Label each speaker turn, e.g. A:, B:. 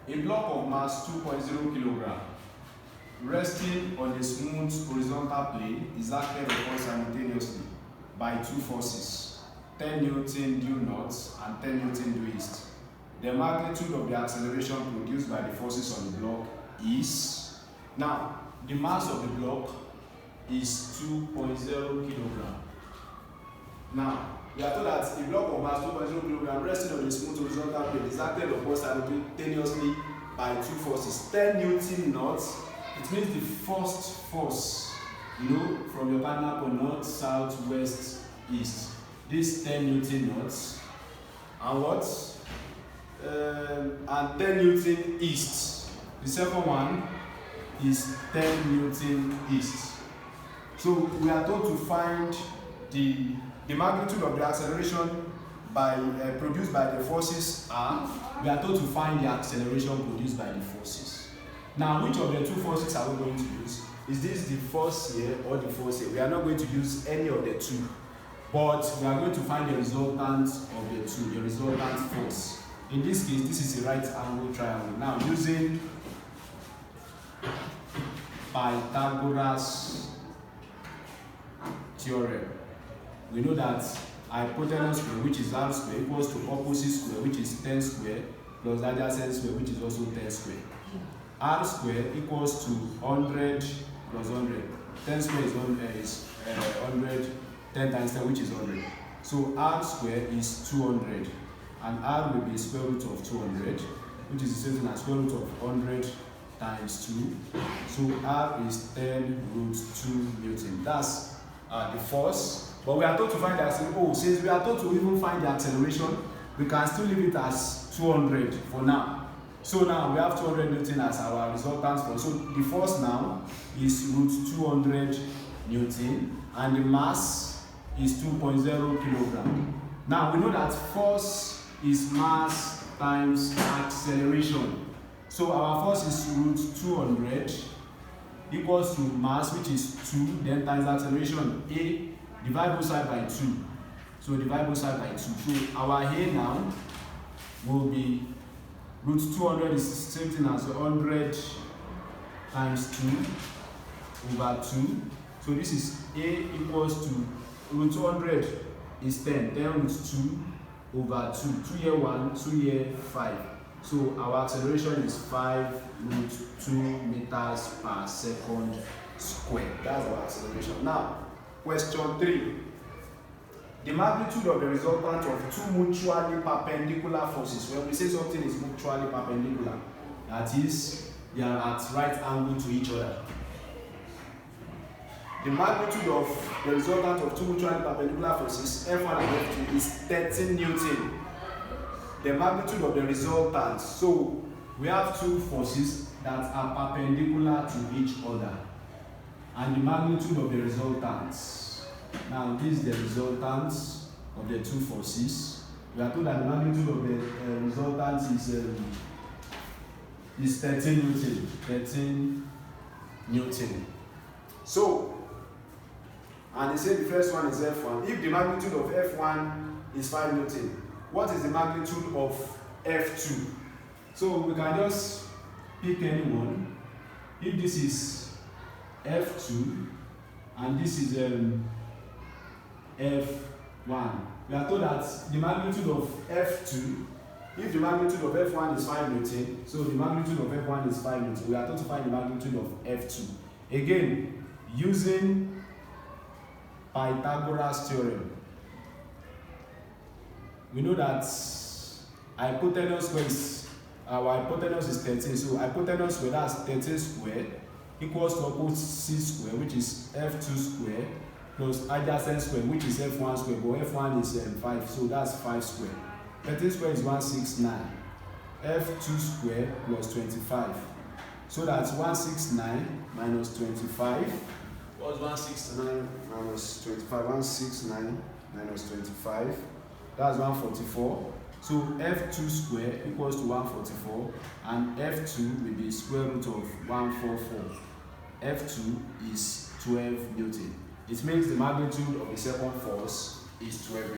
A: A block of mass 2.0 kilogram resting on a smooth horizontal plane is acted upon simultaneously by two forces, 10 Newton due north and 10 Newton due east. The magnitude of the acceleration produced by the forces on the block is, now the mass of the block is 2.0 kilogram. Now we are told that a block of mass 2.0 kilogram resting on a smooth horizontal plane is acted upon simultaneously by two forces, 10 Newton north. It means the first force, from your partner point north, south, west, east. This 10 Newton north and what? And 10 Newton east. The second one is 10 Newton east. So we are told to find the magnitude of the acceleration produced by the forces are. We are told to find the acceleration produced by the forces. Now, which of the two forces are we going to use? Is this the force here or the force here? We are not going to use any of the two, but we are going to find the resultant of the two, the resultant force. In this case, this is a right angle triangle. Now, using Pythagoras theorem, we know that hypotenuse square, which is r square, equals to opposite square, which is 10 square, plus adjacent square, which is also 10 square. R square equals to 100 plus 100. 10 square is 100, 10 times 10, which is 100. So R square is 200, and R will be square root of 200, which is the same thing as square root of 100 times 2. So R is 10 root 2 Newton. That's the force. But we are told to find the acceleration. Since we are told to even find the acceleration, we can still leave it as 200 for now. So now we have 200 Newton as our resultant force. So the force now is root 200 Newton, and the mass is 2.0 kilogram. Now we know that force is mass times acceleration. So our force is root 200 equals to mass, which is 2, then times acceleration, A, divide both sides by 2. So divide both sides by 2. So our A now will be root 200 is the same thing as 100 times 2 over 2. So this is A equals to root 200 is 10, then root 2 over 2. 2 here 1, 2 here 5. So our acceleration is 5 root 2 meters per second square. That's our acceleration. Now, question 3. The magnitude of the resultant of two mutually perpendicular forces. When we say something is mutually perpendicular, that is, they are at right angle to each other. The magnitude of the resultant of two mutually perpendicular forces, F1 and F2, is 13 Newton. The magnitude of the resultant. So we have two forces that are perpendicular to each other, and the magnitude of the resultants. Now, this is the resultants of the two forces. We are told that the magnitude of the resultant is 13 Newton. 13 Newton. So, and they say the first one is F1. If the magnitude of F1 is 5 Newton, what is the magnitude of F2? So we can just pick any one. If this is F2 and this is F1, we are told that the magnitude of F2, if the magnitude of F1 is 5 Newton, so the magnitude of F1 is 5 Newton, we are told to find the magnitude of F2. Again, using Pythagoras theorem, we know that hypotenuse square is, our hypotenuse is 13, so hypotenuse square, that's 13 square, equals to opposite square, which is F2 square, plus adjacent square, which is F1 square, but F1 is 5, so that's 5 square. 13 square is 169. F2 square plus 25. So that's 169 minus 25. What's 169 minus 25? 169 minus 25. That's 144. So F2 square equals to 144, and F2 will be square root of 144. F2 is 12 Newton. It means the magnitude of the second force is 12